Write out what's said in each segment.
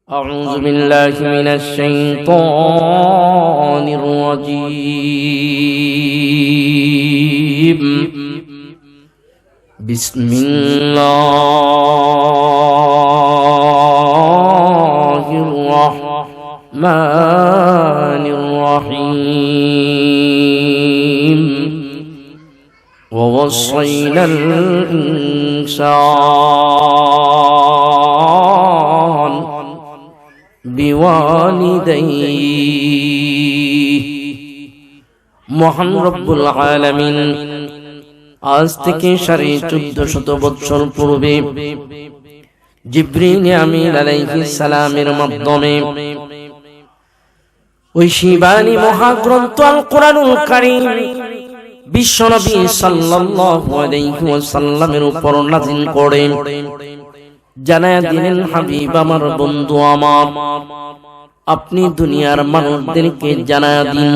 أعوذ بالله من الشيطان الرجيم بسم الله الرحمن الرحيم ووصينا الإنسان বিওয়ালিদাইহি মহান রব্বুল আলামিন আজ থেকে 1450 বছর পূর্বে জিবরিল আমিন আলাইহিস সালামের মাধ্যমে ওই শিবানী মহাগ্রন্থ আল কোরআনুল কারীম বিশ্বনবী সাল্লাল্লাহু আলাইহি ওয়াসাল্লামের উপর নাযিল করে জানায়া দিলেন, হাবিব আমার, বন্ধু আমার, আপনি দুনিয়ার মানুষদেরকে জানায়া দিন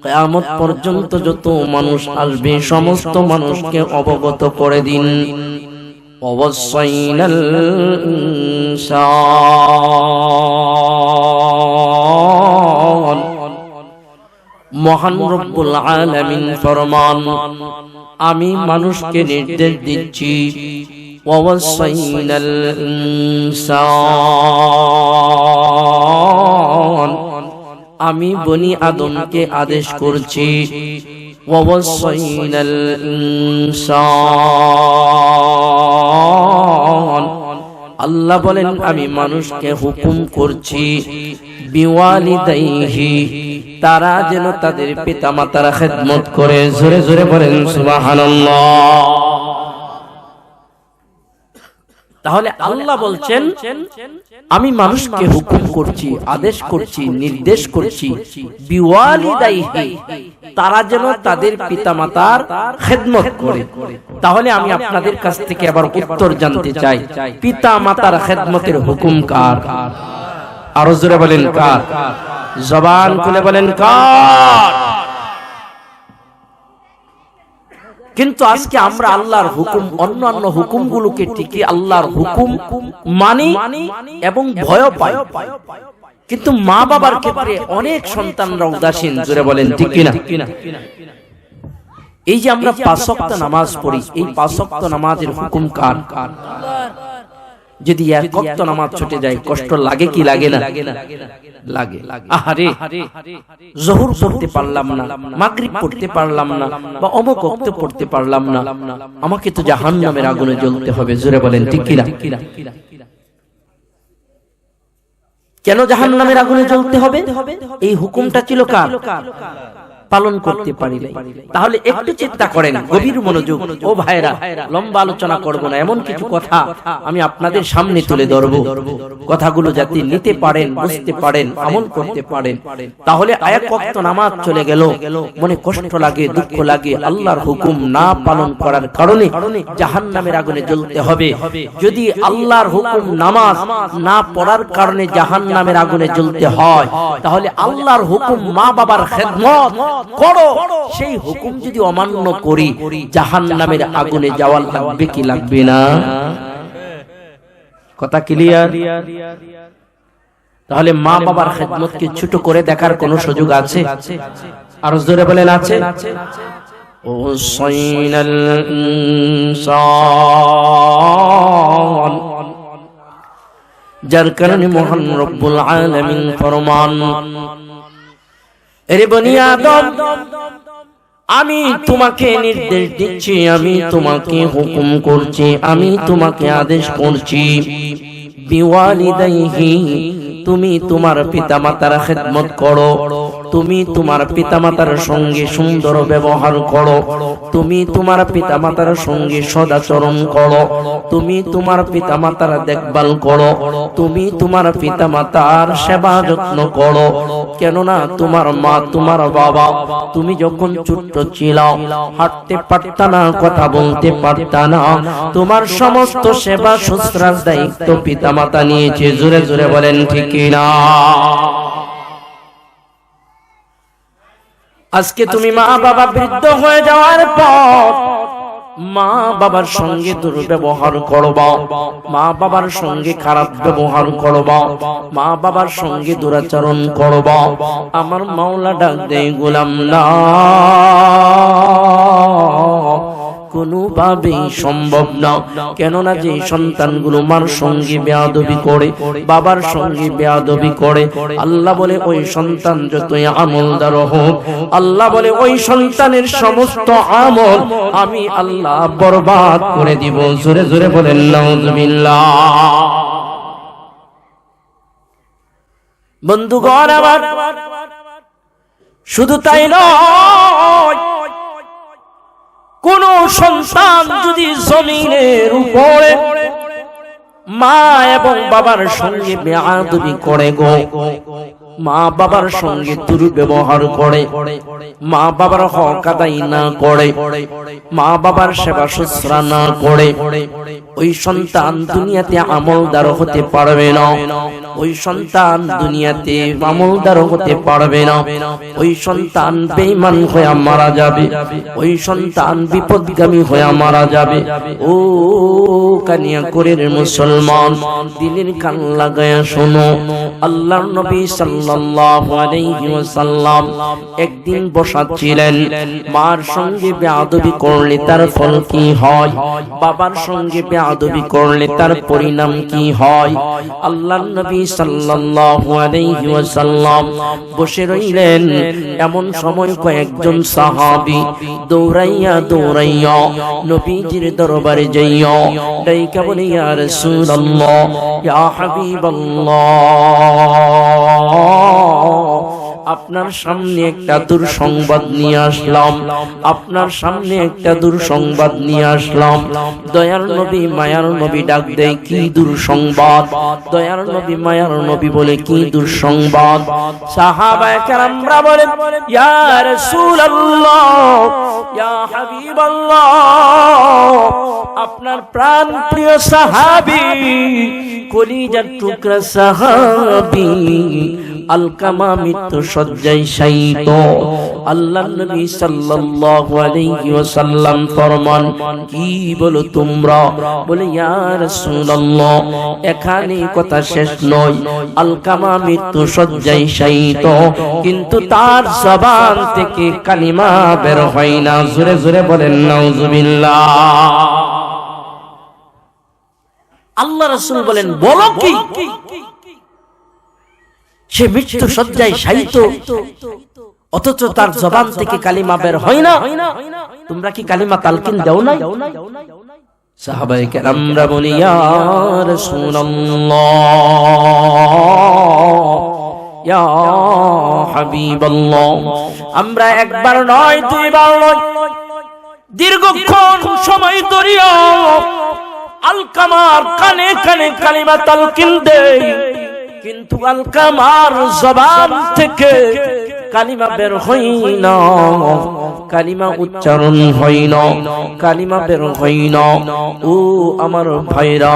কিয়ামত পর্যন্ত যত মানুষ আসবে সমস্ত মানুষকে অবগত করে দিন। ওয়াসাইনাল ইনসান, মহান রব্বুল আলামিন ফরমান, আমি মানুষকে নির্দেশ দিচ্ছি ووصينا الإنسان, আমি বনি আদমকে আদেশ করছি। ووصينا الإنسان, আল্লাহ বলেন আমি মানুষকে হুকুম করছি বিওয়ালিদাইহি, তারা যেন তাদের পিতামাতার খেদমত করে। জোরে জোরে বলেন সুবহানাল্লাহ। তাহলে আল্লাহ বলছেন আমি মানুষকে হুকুম করছি, আদেশ করছি, নির্দেশ করছি বিওয়ালিদাইহি, তারা যেন তাদের পিতামাতার খেদমত করে। তাহলে আমি আপনাদের কাছ থেকে আবার উত্তর জানতে চাই, পিতামাতার খেদমতের হুকুম কার? আরো জোরে বলেন কার? জবান খুলে বলেন কার? কিন্তু আজকে আমরা আল্লাহর হুকুম, অন্যান্য হুকুমগুলোকে ঠিকই আল্লাহর হুকুম মানি এবং ভয় পাই, কিন্তু মা বাবার ক্ষেত্রে অনেক সন্তানরা উদাসীন। জোরে বলেন ঠিক কিনা? এই যে আমরা 5 ওয়াক্ত নামাজ পড়ি, এই 5 ওয়াক্ত নামাজের হুকুম কার? যদি 1 ওয়াক্ত নামাজ ছুটে যায় কষ্ট লাগে কি লাগে না? লাগে। আহারে, যোহর পড়তে পারলাম না, মাগরিব পড়তে পারলাম না, বা অমুক ওয়াক্ত পড়তে পারলাম না, আমাকে তো জাহান্নামের আগুনে জ্বলতে হবে। জোরে বলেন ঠিক কিনা? কেন জাহান্নামের আগুনে জ্বলতে হবে? এই হুকুমটা ছিল কার? পালন করতে পারি নাই। তাহলে একটু চিন্তা করেন, গভীর মনোযোগ। ও ভাইরা, লম্বা আলোচনা করব না, এমন কিছু কথা আমি আপনাদের সামনে তুলে ধরব, কথাগুলো যাতে নিতে পারেন, বুঝতে পারেন, আমল করতে পারেন। তাহলে 1 ওয়াক্ত নামাজ চলে গেল, মনে কষ্ট লাগে, দুঃখ লাগে, আল্লাহর হুকুম না পালন করার কারণে জাহান্নামের আগুনে জ্বলতে হবে। যদি আল্লাহর হুকুম নামাজ না পড়ার কারণে জাহান্নামের আগুনে জ্বলতে হয়, তাহলে আল্লাহর হুকুম মা বাবার খেদমত করো, সেই হুকুম যদি অমান্য করি জাহান্নামের আগুনে যাওয়া লাগবে কি লাগবে না? কথা ক্লিয়ার? তাহলে মা বাবার খেদমতকে ছোট করে দেখার কোনো সুযোগ আছে? আর জোরে বলেন আছে? ওয়াসাইনাল ইনসান, যার কারণে মহান রব্বুল আলামিন ফরমান, এরে বনি আদম, আমি তোমাকে নির্দেশ দিচ্ছি, আমি তোমাকে হুকুম করছি, আমি তোমাকে আদেশ করছি বিওয়ালিদাইহি, তুমি তোমার পিতামাতার খেদমত করো, তুমি তোমার পিতামাতার সঙ্গে সুন্দর ব্যবহার করো, তুমি তোমার পিতামাতার সঙ্গে সদাচরণ করো, তুমি তোমার পিতামাতার দেখভাল করো, তুমি তোমার পিতামাতার সেবা যত্ন করো। কেননা তোমার মা, তোমার বাবা, তুমি যখন ছোট্ট ছিল, হাঁটতে পারতা না, কথা বলতে পারতা না, তোমার সমস্ত সেবা শুশ্রূষার দায়িত্ব পিতামাতা নিয়েছে। জোরে জোরে বলেন ঠিক কিনা? আজকে তুমি মা বাবা বৃদ্ধ হয়ে যাওয়ার পর মা বাবার সঙ্গে দুর্ব্যবহার করবা, মা বাবার সঙ্গে খারাপ ব্যবহার করবা, মা বাবার সঙ্গে দুরাচরণ করবা, আমার মাওলা ডাক দেয় গোলাম না, কোনোভাবেই সম্ভব না। কেননা যে সন্তানগুলো মার সঙ্গে বেয়াদবি করে, বাবার সঙ্গে বেয়াদবি করে, আল্লাহ বলে ওই সন্তান যতই আমলদার হোক, আল্লাহ বলে ওই সন্তানের সমস্ত আমল আমি আল্লাহ বরবাদ করে দিব। জোরে জোরে বলেন নাউজুবিল্লাহ। বন্ধুগণ আমার, শুধু তাই নয়, কোন সন্তান যদি জমিনের উপরে মা এবং বাবার সঙ্গে বেয়াদবি করে গো, মা বাবার সঙ্গে দুর্ব্যবহার করে, মা বাবার হক আদায় না করে, মা বাবার সেবা শুশ্রূষা না করে, ওই সন্তান দুনিয়াতে আমলদার হতে পারবে না। ওই সন্তান দুনিয়াতে আমলদার হতে পারবে না। ওই সন্তান বেঈমান হয়ে মারা যাবে, ওই সন্তান বিপদগামী হয়ে মারা যাবে। ও কানিয়াকুরের মুসলমান, দিলের কান লাগায়া শোনো, আল্লাহর নবী সাল্লাল্লাহু আলাইহি ওয়াসাল্লাম একদিন বসাচ্ছিলেন। মার সঙ্গে বেয়াদবি করলে তার ফল কি হয়, বাবার সঙ্গে বেয়াদবি করলে তার পরিণাম কি হয়, আল্লাহর নবী সাল্লাল্লাহু আলাইহি ওয়াসাল্লাম বসে রইলেন। এমন সময় কয়েকজন সাহাবী দৌড়াইয়া দৌড়াইয়া নবীজির দরবারে যাইয়া ডাইকা বলে, ইয়া রাসূলুল্লাহ, ইয়া হাবিবাল্লাহ, আপনার সামনে একটা দুঃসংবাদ নিয়ে আসলাম, আপনার সামনে একটা দুঃসংবাদ নিয়ে আসলাম। দয়ার নবী মায়ার নবী ডাক দেয়, কি দুঃসংবাদ? দয়ার নবী মায়ার নবী বলে, কি দুঃসংবাদ? সাহাবায়ে কেরামরা বলেন, ইয়া রাসূলুল্লাহ, ইয়া হাবিবাল্লাহ, আপনার প্রাণ প্রিয় সাহাবী, কলিজার টুকরা সাহাবী আলকামা মৃত্যু শয্যায় শায়িত। আল্লাহর নবী সাল্লাল্লাহু আলাইহি ওয়াসাল্লাম ফরমান, কি বলো তোমরা? বলে, ইয়া রাসূলুল্লাহ, এখানে কথা শেষ নয়। আলকামা মৃত্যু শয্যায় শায়িত, কিন্তু তার জবান থেকে কালিমা বের হয় না। জোরে জোরে বলেন নাউজুবিল্লাহ। আল্লাহ রাসূল বলেন, বলো কি? সে মৃত্যু শয্যায় শায়িত, অথচ তার জবান থেকে কালিমা বের হয় না। তোমরা কি কালিমা তালকিন দাও না? সাহাবায়ে কেরামরা বলে, ইয়া রাসূলুল্লাহ, ইয়া হাবিবাল্লাহ, আমরা একবার নয়, দুইবার নয়, দীর্ঘক্ষণ সময় ধরিয়া আলকামার কানে কানে কালিমা তালকিন দেই, কিন্তু আলকামার জবান থেকে কালিমা বের হয় না, কালিমা উচ্চারণ হয় না, কালিমা বের হয় না। ও আমার ভাইরা,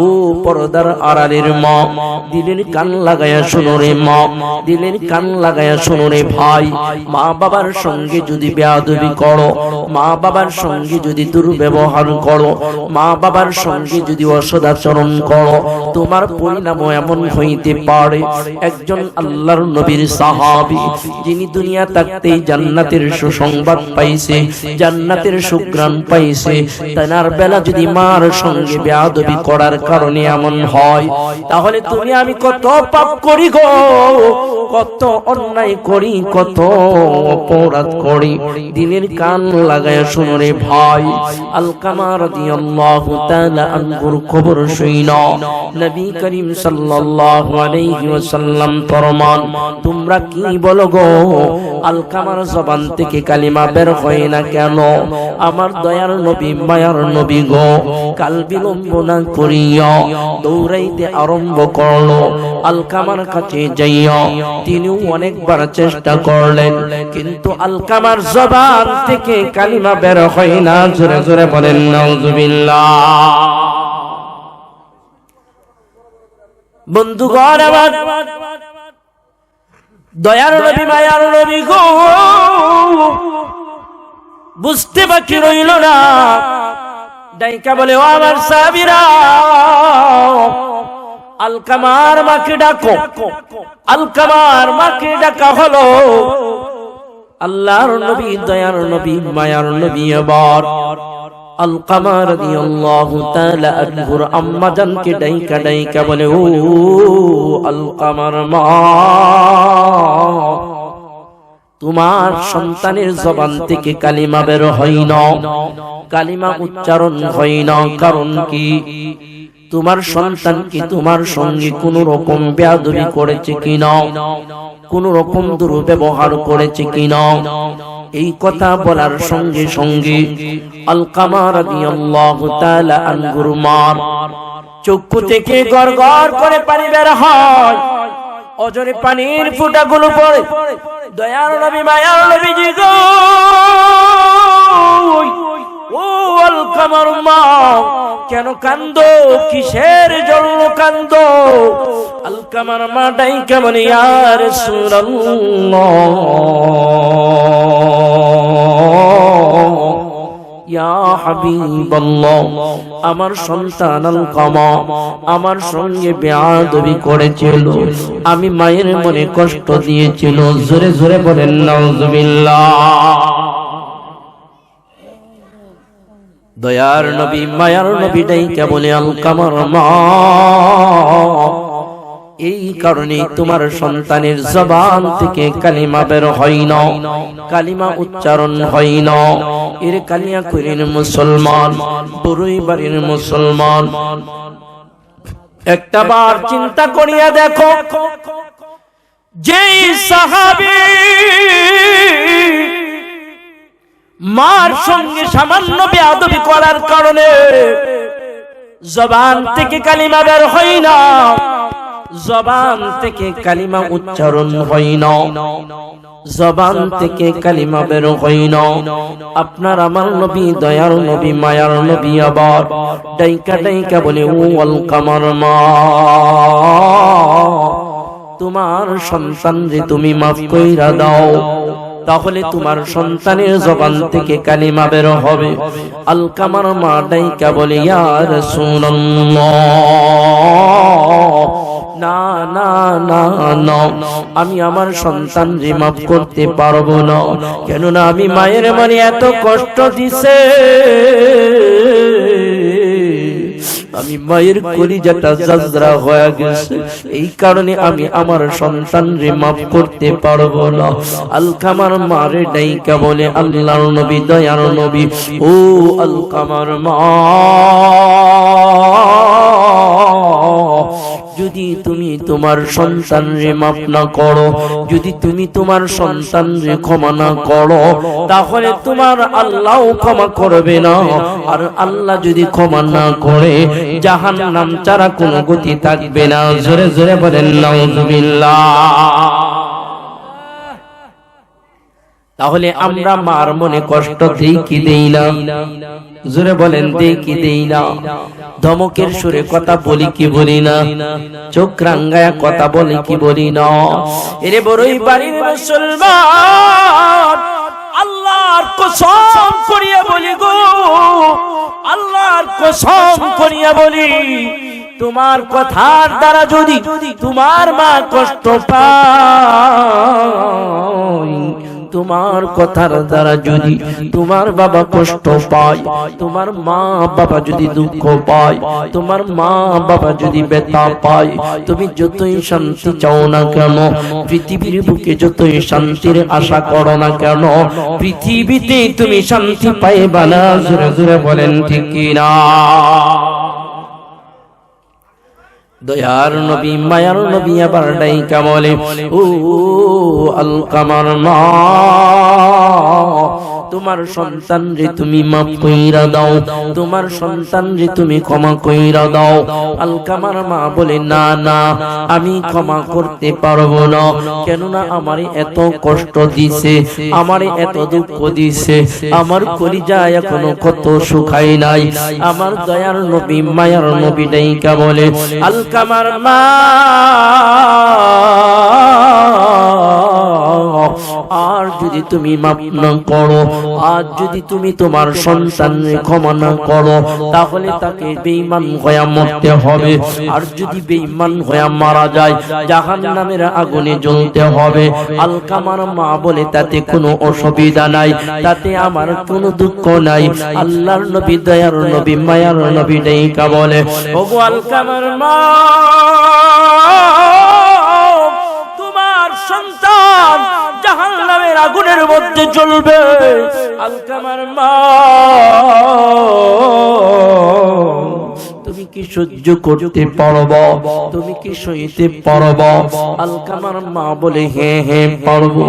ও পর্দার আড়ালের মা, দিলের কান লাগায়া শোনো রে মা, দিলের কান লাগায়া শোনো রে ভাই। মা বাবার সঙ্গে যদি বেয়াদবি করো, মা বাবার সঙ্গে যদি দুর্ব্যবহার করো, মা বাবার সঙ্গে যদি অসদাচরণ করো, তোমার পরিণাম এমন হইতে পারে। একজন আল্লাহর নবীর সাহাবী, যিনি দুনিয়া থাকতেই জান্নাতের সুসংবাদ পাইছে, জান্নাতের সুঘ্রাণ পাইছে, তার বেলা যদি মার সঙ্গে বেয়াদবি করার কারণে এমন হয়, তাহলে তুমি আমি কত পাপ করি গো, কত অন্যায় করি, কত অপরাধ করি। দিনের কান লাগায় শুনো রে ভাই। আলকামা রাদিয়াল্লাহু তাআলা আনহুর খবর শুইনা নবী করিম সাল্লাল্লাহু আলাইহি ওয়াসাল্লাম ফরমান, তোমরা কি বলো গো, আলকামার জবান থেকে কালিমা বের হয় না কেন? আমার দয়ার নবী মায়ার নবী গো, কাল বিলম্ব না করিয়া দৌড়াইতে আরম্ভ করলো। আলকামার কাছে যাইয়া তিনিও অনেকবার চেষ্টা করলেন, কিন্তু আলকামার জবান থেকে কালিমা বের হয় না। জোরে জোরে বলেন নাউজুবিল্লাহ। বন্ধুগণ আমার, দয়ার নবী মায়ার নবী গো, বুঝতে বাকি রইল না। ডাইকা বলে, ও আমার সাহাবীরা, আলকামার মাকে ডাকো। আলকামার মাকে ডাকা হলো। আল্লাহর নবী, দয়ার নবী, মায়ার নবী এবার আলকামা রাদিয়াল্লাহু তাআলা আনহুর আম্মা জানকে ডাইকা ডাইকা বলে, ও আলকামার মা, তোমার সন্তানের জবান থেকে কালিমা বের হয় না, কালিমা উচ্চারণ হয় না। কারণ কি? তোমার সন্তান কি তোমার সঙ্গে কোন রকম বেয়াদবি করেছে কিনা, কোন রকম দুর্ব্যবহার করেছে কিনা? এই কথা বলার সঙ্গে সঙ্গে আলকামা রাদিয়াল্লাহু তাআলা আনহুর মার চক্ষু থেকে গড়গড় করে পানি বের হয়, অজরে পানির ফোঁটাগুলো পড়ে। দয়ার নবী, মায়ার নবীজি গো, ও আলকামার মা, কেন কান্দো? কিসের জন্য কান্দো? আলকামার মা ডাইকা বলে, ইয়া রাসূলুল্লাহ, ইয়া হাবিবাল্লাহ, আমার সন্তান আলকামা আমার সঙ্গে বেয়াদবি করেছিল, আমি মায়ের মনে কষ্ট দিয়েছিল। জোরে জোরে বলেন নাউযুবিল্লাহ। দয়ার নবী, মায়ার নবী ডাইকা বলে, আলকামার মা, এই কারণে তোমার সন্তানের জবান থেকে কালিমা বের হয় না, কালিমা উচ্চারণ হয় না। এর কালিয়া করেন মুসলমান, বড়ই বাড়ির মুসলমান। একটা বার চিন্তা করিয়া দেখো, যেই সাহাবী মার সঙ্গে সামান্য বেয়াদবি করার কারণে জবান থেকে কালিমা বের হয় না, জবান থেকে কালিমা উচ্চারণ হয় না, জবান থেকে কালিমা বের হয় না, আপনার আমার নবী, দয়ার নবী, মায়ার নবী আবার ডাইকা ডাইকা বলে, ও আলকামার মা, তোমার সন্তান যে তুমি মাফ কইরা দাও, তাহলে তোমার সন্তানের জবান থেকে কালিমা বের হবে। আলকামার মা ডাইকা বলে, ইয়া রাসূলুল্লাহ, না না না না, আমি আমার সন্তান রে মাফ করতে পারবো না। কেননা আমি মায়ের মনে এত কষ্ট দিছে, আমি মায়ের কলিজাটা জাজরা হয়ে গেছে, এই কারণে আমি আমার সন্তান রে মাফ করতে পারবো না। আলকামার মারে ডাইকা বলে, আল্লাহর নবী, দয়ার নবী, ও আলকামার মা, যদি তুমি তোমার সন্তান রে মাফ না করো, যদি তুমি তোমার সন্তান রে ক্ষমা না করো, তাহলে তোমার আল্লাহ ক্ষমা করবে না। আর আল্লাহ যদি ক্ষমা না করে, জাহান্নাম ছাড়া কোনো গতি থাকবে না। জোরে জোরে বলেন নাউযুবিল্লাহ। তাহলে আমরা মার মনে কষ্ট দেই কি দেই না? জোরে বলেন, দেই কি দেই না? ধমকের সুরে কথা বলি কি বলি না? চোখ রাঙ্গায়া কথা বলি কি বলি না? এরে বড়ই বাড়ির মুসলমান, আল্লাহর কসম করিয়া বলি গো, আল্লাহর কসম করিয়া বলি, তোমার কথার দ্বারা যদি তোমার মা কষ্ট পায়, তোমার কথার দ্বারা যদি তোমার বাবা কষ্ট পায়, তোমার মা বাবা যদি দুঃখ পায়, তোমার মা বাবা যদি ব্যথা পায়, তুমি যতই শান্তি চাও না কেন, পৃথিবীর বুকে যতই শান্তির আশা করো না কেন, পৃথিবীতে তুমি শান্তি পাইবা না। জোরে জোরে বলেন ঠিক কিনা? দয়ার নবী, মায়ার নবী আবার ডাইকা বলে, ও আলকামার মা, তোমার সন্তান রে তুমি মাফ কইরা দাও, তোমার সন্তান রে তুমি ক্ষমা কইরা দাও। আলকামার মা বলে, না না, আমি ক্ষমা করতে পারবো না। কেননা আমারে এত কষ্ট দিছে, আমারে এত দুঃখ দিছে, আমার কলিজা এখনো কত শুকাই নাই। আমার দয়ার নবী, মায়ার নবী ডাইকা বলে, আলকামার মা, আর যদি যদি তুমি মাফ না করো, আজ যদি তুমি তোমার সন্তানকে ক্ষমা না করো, তাহলে তাকে বেঈমান হয়ে মরতে হবে। আর যদি বেঈমান হয়ে মারা যায়, জাহান্নামের আগুনে জ্বলতে হবে। আলকামার মা বলে তাতে কোনো অসুবিধা নাই, তাতে আমার কোনো দুঃখ নাই। আল্লাহর নবী, দয়ার নবী, মায়ার নবী ডাইকা বলে, ওগো আলকামার মা, তোমার সন্তান জাহান্নামের আগুনের মধ্যে জ্বলবে। আলকামার মা, তুমি কি সহ্য করতে পারবো? তুমি কি সইতে পারবো? আলকামার মা বলে, হ্যাঁ হ্যাঁ পারবো।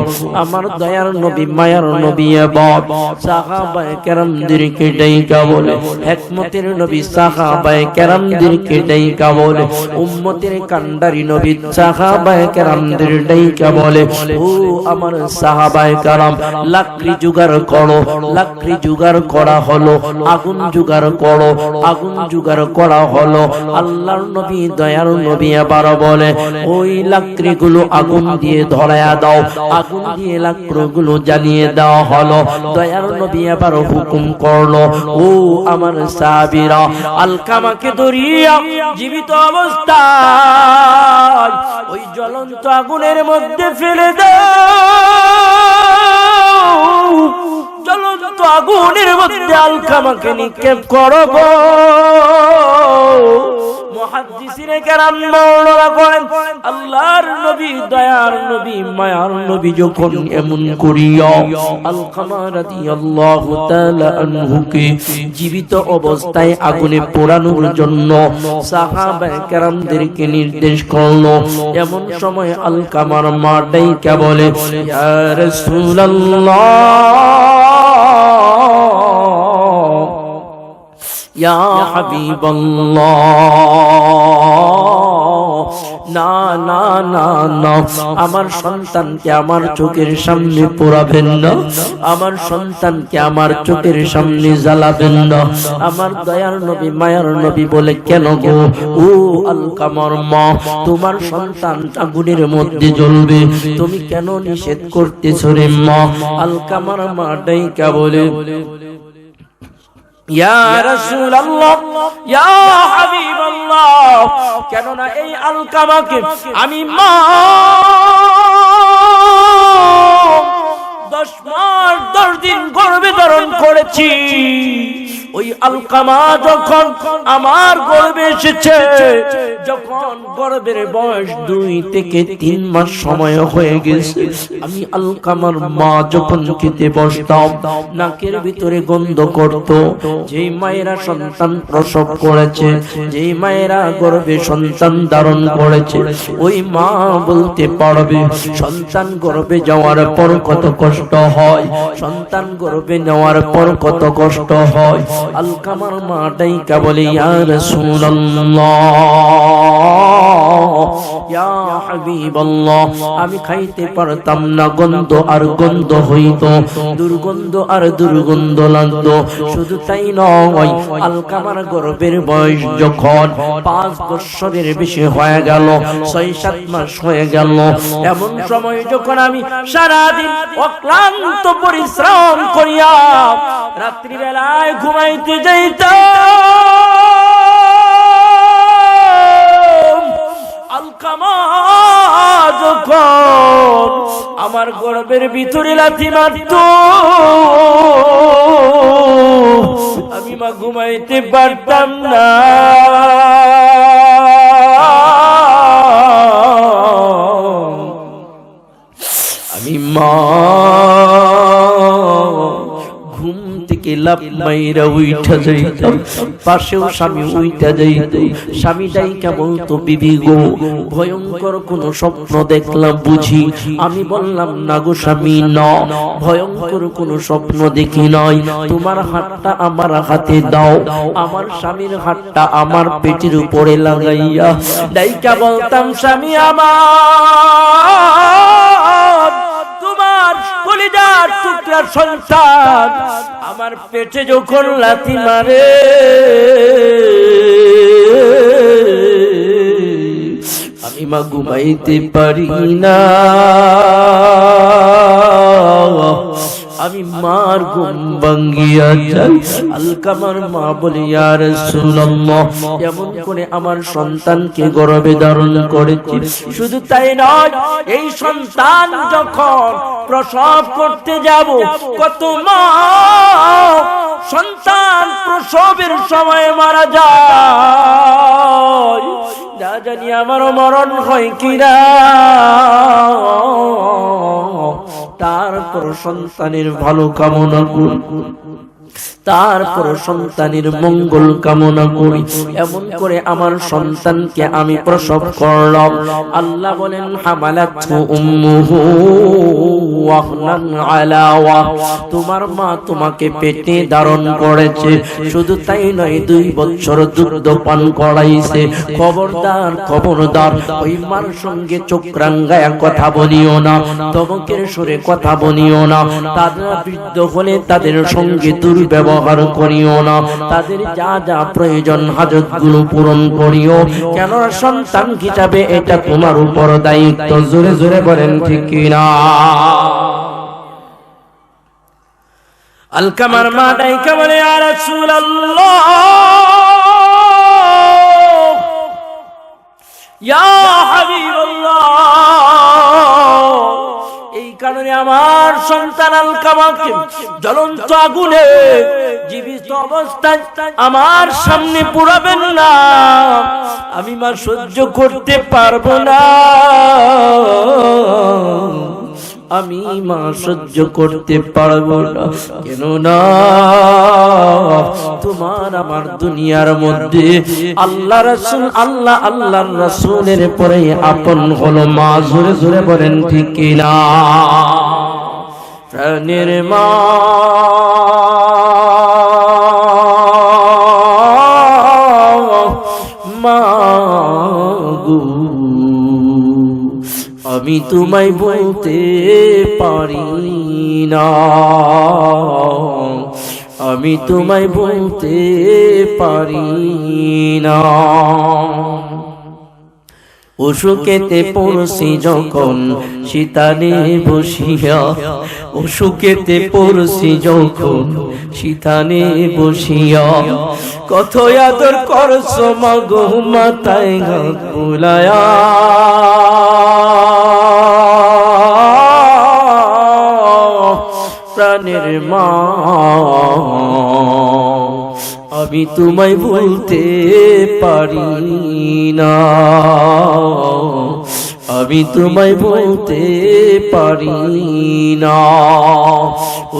আমার দয়ার নবী, মায়ার নবী এবং সাহাবায়ে কেরামদেরকে ডাইকা বলে, হিকমতের নবী সাহাবায়ে কেরামদেরকে ডাইকা বলে, উম্মতের কান্ডারি নবী সাহাবায়ে কেরামদের ডাইকা বলে, ও আমার সাহাবায়ে কেরাম, লাকড়ি জোগাড় করো। লাকড়ি জোগাড় করা হলো, আগুন জোগাড় করো। আগুন জোগাড় করা হলো। আল্লাহর নবী, দয়ার নবী আবার বলে, ওই লাকড়িগুলো আগুন দিয়ে ধরায়া দাও। আগুন দিয়ে লাকড়িগুলো জ্বালিয়ে দেওয়া হলো। দয়ার নবী আবার হুকুম করলো, ও আমার সাহাবীরা, আলকামাকে ধরিয়া জীবিত অবস্থায় ওই জ্বলন্ত আগুনের মধ্যে ফেলে দাও। জ্বলন্ত আগুনের মধ্যে আলকামাকে নিক্ষেপ করব। মুহাদ্দিসিনে কেরাম বর্ণনা করেন, আল্লাহর নবী, দয়ার নবী, মায়ার নবী যখন এমন করিয়া আলকামা রাদিয়াল্লাহু তাআলা আনহুকে জীবিত অবস্থায় আগুনে পোড়ানোর জন্য সাহাবায়ে কেরামদেরকে নির্দেশ করলো, এমন সময় আলকামার মা ডাইকা বলে, ইয়া রাসূলুল্লাহ, ইয়া হাবিবাল্লাহ, না না না না, আমার সন্তানকে আমার চোখের সামনে পোড়াবেন না। আমার সন্তানকে আমার চোখের সামনে জ্বালাবেন না। আমার দয়ার নবী, মায়ার নবী বলে, কেন গো? ও আলকামার মা, তোমার সন্তান আগুনের মধ্যে জ্বলবে, তুমি কেন নিষেধ করতেছো রে মা? আলকামার মা ডাইকা বলে, ইয়া রাসূলুল্লাহ, ইয়া হাবিবাল্লাহ, কেন না এই আলকামাকে আমি মা 10 মাস 10 দিন গর্ভে ধারণ করেছি। ওই আলকামা যখন আমার গর্ভে এসেছে, যখন গর্ভের বয়স 2 থেকে 3 মাস সময় হয়ে গেছে, আমি আলকামার মা যখন খেতে বসতাম, নাকের ভিতরে গন্ধ করত। যেই মায়েরা সন্তান প্রসব করেছে, যেই মায়েরা গর্ভে সন্তান ধারণ করেছে, ওই মা বলতে পারবে সন্তান গর্ভে যাওয়ার পর কত কষ্ট হয়, সন্তান গর্ভে নেওয়ার পর কত কষ্ট হয়। আলকামার মা ডাইকা বলে, ইয়া রাসূলুল্লাহ, ইয়া হাবিবাল্লাহ, আমি খাইতে পারতাম না, গন্ধ আর গন্ধ হইত, দুর্গন্ধ আর দুর্গন্ধ লাগতো। শুধু তাই নয়, আলকামার গর্ভের বয়স যখন 5 বছরের বেশি হয়ে গেল, 6-7 মাস হয়ে গেল, এমন সময় যখন আমি সারাদিন অক্লান্ত পরিশ্রম করিয়া রাত্রি বেলায় ঘুমাইতে যাইতাম, আলকামা যখন আমার গর্ভের ভিতরে লাথি মারত, আমি মা ঘুমাইতে পারতাম না। আমি মা ঘুম থেকে লাফ মাইরা উইঠা যাইতাম, পাশেও স্বামী উইঠা যাইত। স্বামী ডাইকা বলতো, বিবি গো, ভয়ঙ্কর কোন স্বপ্ন দেখলাম বুঝি? আমি বললাম, না গো স্বামী, না, ভয়ঙ্কর কোন স্বপ্ন দেখি নাই। তোমার হাতটা আমার হাতে দাও। আমার স্বামীর হাতটা আমার পেটের উপরে লাগাইয়া ডাইকা বলতাম, স্বামী আমার, তোমার কলিজার টুকরা সন্তান আমার পেটে যখন লাথি মারে, আমি মা ঘুমাইতে পারি না। আমি মার ঘুম ভাঙ্গিয়া যাই। আলকামার মা বলে, ইয়া রাসূলুল্লাহ, এমন করে আমার সন্তানকে গর্ভে ধারণ করেছি। শুধু তাই নয়, এই সন্তান যখন প্রসব করতে যাব, কত মা সন্তান প্রসবের সময় মারা যায়, না জানি আমার মরণ হয় কিনা। তারপর সন্তানের ভালো কামনা করি, তারপর সন্তানের মঙ্গল কামনা করি। এমন করে আমার সন্তানকে আমি প্রসব করলাম। আল্লাহ বলেন, হামালাতহু উম্মুহু ওয়াহনান আলা ওয়াহ, তোমার মা তোমাকে পেটে ধারণ করেছে। শুধু তাই নয়, 2 বছর দুগ্ধ পান করাইছে। খবরদার, খবরদার, ওই মার সঙ্গে চোখ রাঙ্গায়া কথা বলিও না, ধমকের সুরে কথা বলিও না। তারা বৃদ্ধ হলে তাদের সঙ্গে দুর্ব্যবহার করিও না। তাদের যা যা প্রয়োজন হাজত গুলো পূরণ করিও, কেন সন্তান হিসাবে এটা তোমার উপর দায়িত্ব। জোরে জোরে বলেন ঠিক কিনা? আলকামার মা ডাইকা বলে, ইয়া রাসূলুল্লাহ, ইয়া হাবিবাল্লাহ, এই কারণে আমার সন্তান আলকামাকে জ্বলন্ত আগুনে জীবিত অবস্থায় আমার সামনে পুরাবেন না। আমি মা সহ্য করতে পারবো না, আমি মা সহ্য করতে পারবো না। কেন না, তোমার আমার দুনিয়ার মধ্যে আল্লাহ রাসূল, আল্লাহর রাসূলের পরে আপন হলো মা। জোরে জোরে বলেন ঠিক কিনা? প্রাণের মা, মা গো, আমি তোমায় বলতে পারি না, আমি তোমায় বলতে পারি না। অসুখেতে পড়ছি যখন শীতানে বসিয়া, অসুখেতে পড়ছি যখন শীতানে বসিয়া, কত আদর করছো মা গো, মাথায় হাত বুলায়া। প্রাণের মা, আমি তোমায় বলতে পারি না, আমি তোমায় বলতে পারি না।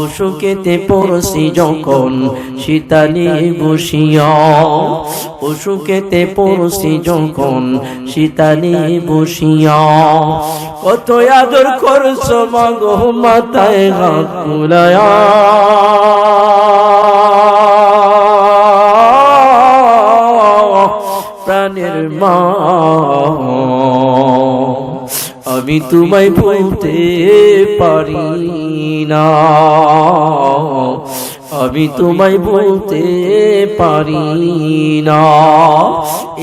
অসুখেতে পড়ছি যখন শীতানে বসিয়া, অসুখেতে পড়ছি যখন শীতানে বসিয়া, কত আদর করছো মা গো, মাথায় হাত বুলায়া। প্রাণের মা, আমি তোমায় বলতে পারি না, আমি তোমায় বলতে পারি না।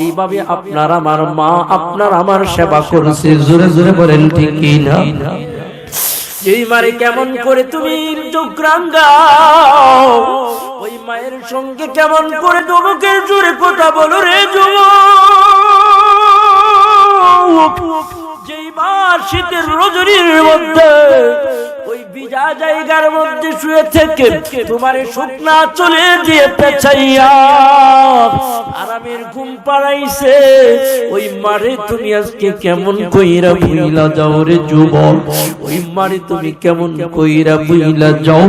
এইভাবে আপনার আমার মা আপনার আমার সেবা করেছে। জোরে জোরে বলেন ঠিক কিনা? যেই মারে কেমন করে তুমি চোখ রাঙ্গাও, ওই মায়ের সঙ্গে কেমন করে ধমকের জোরে কথা বলো রে যুবক। যেই মা শীতের রজনীর মধ্যে ওই ভিজা জায়গার মধ্যে শুয়ে থেকে তোমার শুকনা চলে দিয়ে পেছাইয়া আরামের ঘুম পাড়াইছে, ওই মারে তুমি আজকে কেমন কইরা ভুইলা যাও রে যুবক। ওই মারে তুমি কেমন কইরা ভুইলা যাও।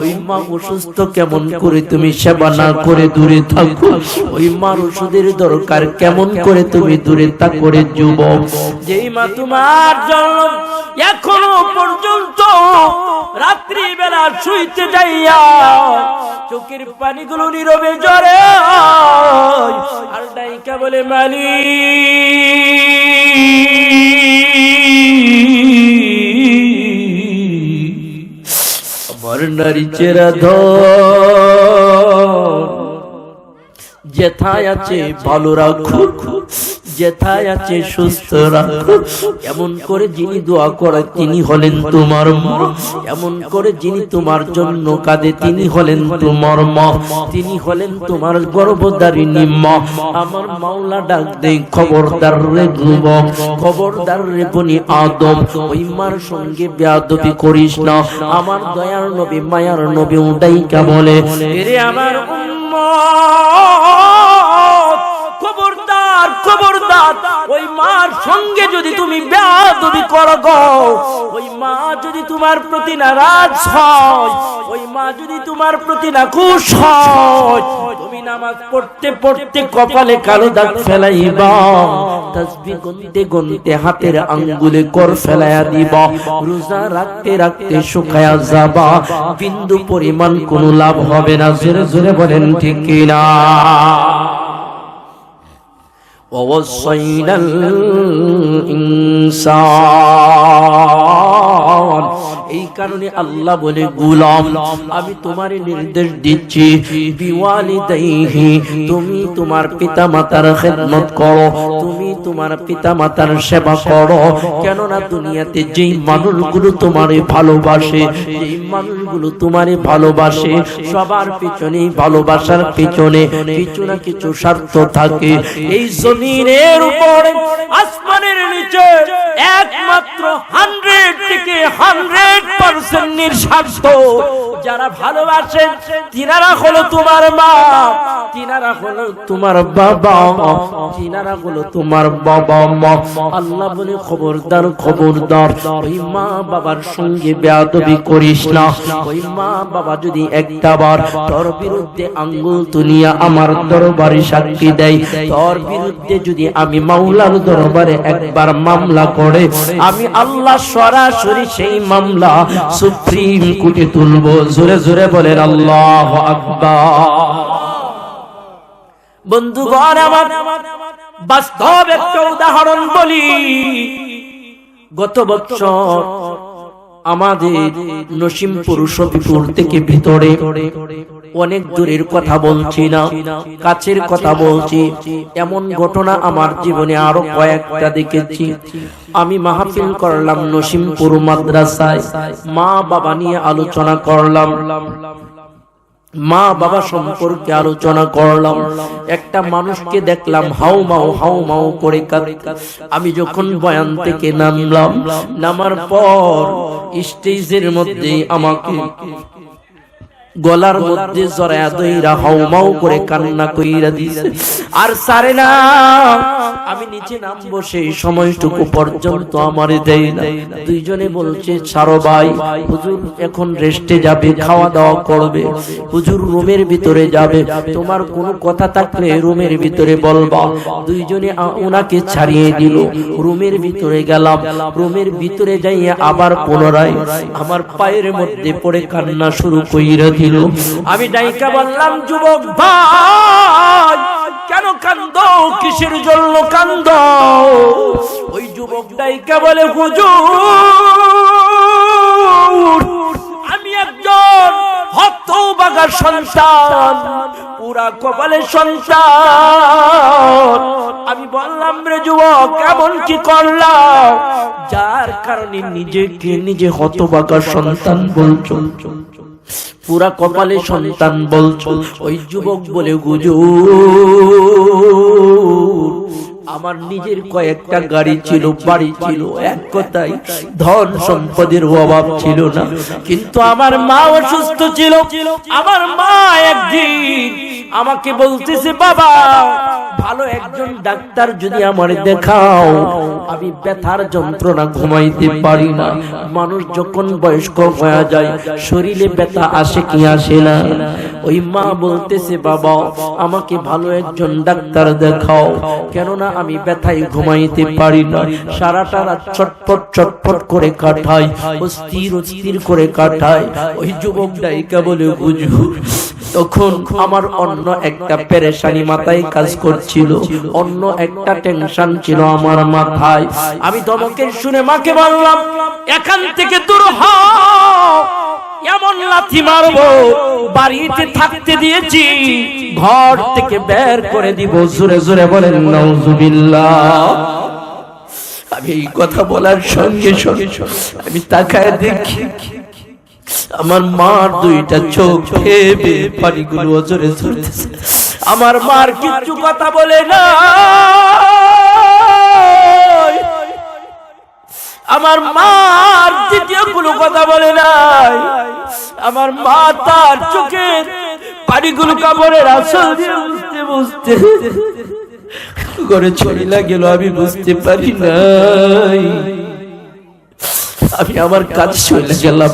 ওই মা অসুস্থ কেমন করে তুমি সেবা না করে দূরে থাকো। ওই মার ওষুধের দরকার কেমন করে তুমি দূরে থাকো রে যুবক। যেই মা তোমার জন্য এখনো পর্যন্ত রাত্রি বেলা শুইতে যাইয়া চোখের পানিগুলো নীরবে ঝরে আর ডাইকা বলে, মালিক আমার নারী চেরা ধর, যেথায় আছে ভালো রাখো, যেথায় আছে সুস্থ রাখো। এমন করে যিনি দোয়া করে তিনি হলেন তোমার মা, এমন করে যিনি তোমার জন্য কাঁদে তিনি হলেন তোমার মা, তিনি হলেন তোমার গর্ভধারিণী মা। আমার মাওলা ডাক দেই, খবরদার রে যুবক, খবরদার রে বনি আদম, ওই মার সঙ্গে বেয়াদবি করিস না। আমার দয়ার নবী মায়ার নবী উঠাইকা বলে, এরে আমার উম্মত, খবরদার খবরদার, ওই মার সঙ্গে যদি তুমি বেয়াদবি করো গো, ওই মা যদি তোমার প্রতি নারাজ হয়, ওই মা যদি তোমার প্রতি নাখুশ হয়, তুমি নামাজ পড়তে পড়তে কপালে কালো দাগ ফেলাইবা, তাসবিহ গুনতে গুনতে হাতের আঙ্গুলে কর ফেলাইয়া দিবা, রোজা রাখতে রাখতে শুকায়া যাবা, বিন্দু পরিমাণ কোনো লাভ হবে না। জোরে জোরে বলেন ঠিক কিনা? ووصينا الإنسان, এই কারণে আল্লাহ বলে, গোলাম আমি তোমার নির্দেশ দিচ্ছি, বিওয়ালিদাইহি, তুমি তোমার পিতামাতার খেদমত করো, তুমি তোমার পিতামাতার সেবা করো। কেননা দুনিয়াতে যেই মানুষগুলো তোমারে ভালোবাসে, যেই মানুষগুলো তোমারে ভালোবাসে, সবার পিছনে ভালোবাসার পিছনে কিছু না কিছু স্বার্থ থাকে। এই জমিনের উপরে আসমানের নিচে একমাত্র 100 থেকে 100% নিঃস্বার্থ যারা ভালোবাসেন, তিনারা হলো তোমার মা, তিনারা হলো তোমার বাবা, তিনারা হলো তোমার বাবা মা। আল্লাহ বলে, খবরদার খবরদার, ওই মা বাবার সঙ্গে বেয়াদবি করিস না। ওই মা বাবা যদি একটাবার তোর বিরুদ্ধে আঙ্গুল তুলিয়া আমার দরবারে সাক্ষী দেয়, তোর বিরুদ্ধে যদি আমি মাওলার দরবারে একবার মামলা করে, আমি আল্লাহ সরাসরি সেই মামলা সুপ্রিম কোর্টে তুলবো। জোরে জোরে বলেন আল্লাহু আকবার। বন্ধুগণ আমার, বাস্তব একটা উদাহরণ বলি। গত বছর আমাদের নসিমপুর শফিপুর থেকে ভিতরে, অনেক দূরের কথা বলছি না, কাছের কথা বলছি, এমন ঘটনা আমার জীবনে আরো কয়েকটা দেখেছি। আমি মাহফিল করলাম নসিমপুর মাদ্রাসায়, মা বাবা নিয়ে আলোচনা করলাম, মা বাবা সম্পর্কে আলোচনা করলাম। একটা মানুষকে দেখলাম হাউ মাউ করে কাঁদতে। আমি যখন বয়ান থেকে নামলাম, নামার পর স্টেজের মধ্যে আমাকে গলার মধ্যে জড়ায়া দইরা হাউ মাউ করে কান্না কইরা দিছে, আর সারে না। আমি নিচে নামবো সেই সময়টুকু পর্যন্ত আমারে দেয় না। দুইজনে বলছে, ছাড়ো ভাই, হুজুর এখন রেস্টে যাবে, খাওয়া দাওয়া করবে, হুজুর রুমের ভিতরে যাবে, তোমার কোনো কথা থাকলে রুমের ভিতরে বলবা। দুইজনে ওনাকে ছাড়িয়ে দিল, রুমের ভিতরে গেলাম। রুমের ভিতরে যাইয়া আবার পুনরায় আমার পায়ের মধ্যে পড়ে কান্না শুরু কইরা দিল। আমি ডাইকা বললাম, যুবক ভাই কেন কান্দো, কিসের জন্য কান্দো? ওই যুবক ডাইকা বলে, হুজুর আমি একজন হতভাগা সন্তান, পুরা কপালে সন্তান। আমি বললাম, রে যুবক কেমন কি করলাম, যার কারণে নিজেকে নিজে হতভাগা সন্তান বলছো, পুরা কপালে সন্তান বলছো? ওই যুবক বলে, হুজুর আমার নিজের কয়েকটা গাড়ি ছিল, বাড়ি ছিল, এক কথায় ধন সম্পদের অভাব ছিল না, কিন্তু আমার মা অসুস্থ ছিল। আমার মা একদিন আমাকে বলতেছে, বাবা ভালো একজন ডাক্তার যদি আমারে দেখাও, আমি ব্যথার যন্ত্রণা ঘুমাইতে পারি না। মানুষ যখন বয়স্ক হয়ে যায় শরীরে ব্যথা আসে কি আসে না? ওই মা বলতেছে, বাবা আমাকে ভালো একজন ডাক্তার দেখাও, কেননা আমি ব্যথায় ঘুমাইতে পারি না, সারাটা রাত ছটফট ছটফট করে কাটাই, অস্থির অস্থির করে কাটাই। ওই যুবক ডাইকা বলে, হুজুর তখন আমার অন্য একটা পেরেশানি মাথায় কাজ করছিল, অন্য একটা টেনশন ছিল আমার মাথায়। আমি ধমকের শুনে মাকে বললাম, এখান থেকে দূর হও, এমন লাথি মারবো বাড়িতে থাকতে দিয়েছি ঘর থেকে বের করে দিব। জোরে জোরে বলেন নাউজুবিল্লাহ। আমি এই কথা বলার সঙ্গে সঙ্গে আমি তাকায় দেখি আমার মার দুইটা চোখ ভেবে পানিগুলো জোরে ঝরতেছে। আমার মার কিচ্ছু কথা বলে না, আমার মার দ্বিতীয় কোনো কথা বলে নাই। আমার মা তার চোখের পানিগুলো কাপড়ের আসল দিয়ে বুঝতে বুঝতে করে চলে গেল, আমি বুঝতে পারি নাই। আমি আমার কাজ চলে গেলাম,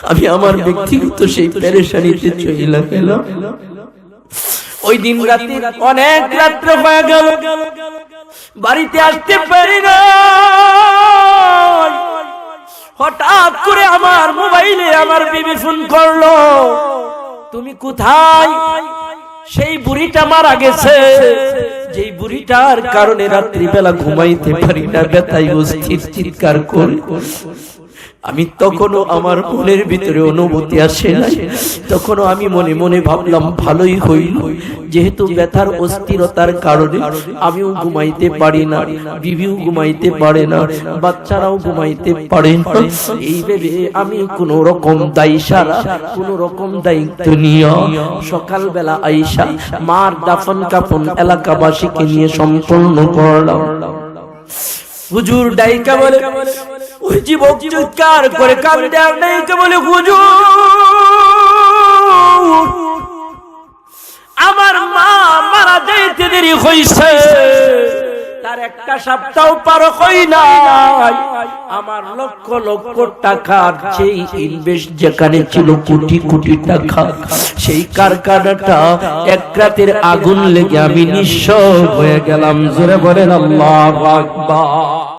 আমি আমার ব্যক্তিগত সেই পেরেশানিতে চলে গেলাম। ওই দিন রাতে অনেক রাত্রে হয়ে গেল, বাড়িতে আসতে পারি না। হঠাৎ করে আমার মোবাইলে আমার বিবি ফোন করলো, তুমি কোথায়? সেই বুড়িটা মারা গেছে, যেই বুড়িটার কারণে রাত্রিবেলা ঘুমাইতে পারি না, ব্যথায় অস্থির চিৎকার করে। আমি তখনও আমার মনের ভিতরে অনুভূতি আসে না, তখনও আমি মনে মনে ভাবলাম ভালোই হইল, যেহেতু ব্যথার অস্থিরতার কারণে আমিও ঘুমাইতে পারি না, বিবিও ঘুমাইতে পারে না, বাচ্চারাও ঘুমাইতে পারে না। এই ভেবে আমি কোন রকম দায়ী সারা, কোন রকম দায়িত্ব নিয়ে সকালবেলা আইসা মার দাফন কাফন এলাকাবাসীকে নিয়ে সম্পূর্ণ করলাম। হুজুর ডাইকা বলে, ওই যুবক চিৎকার করে কান্দে আর ডাইকা বলে, হুজুর আমার মা মারা যাইতে দেরি হইছে, তার একটা সপ্তাহ পার হই নাই। আমার লক্ষ লক্ষ টাকার যেই ইনভেস্ট যেখানে ছিল কোটি কোটি টাকা, সেই কারখানাটা এক রাতের আগুন লেগে আমি নিঃস্ব হয়ে গেলাম। জোরে বলেন আল্লাহু আকবার।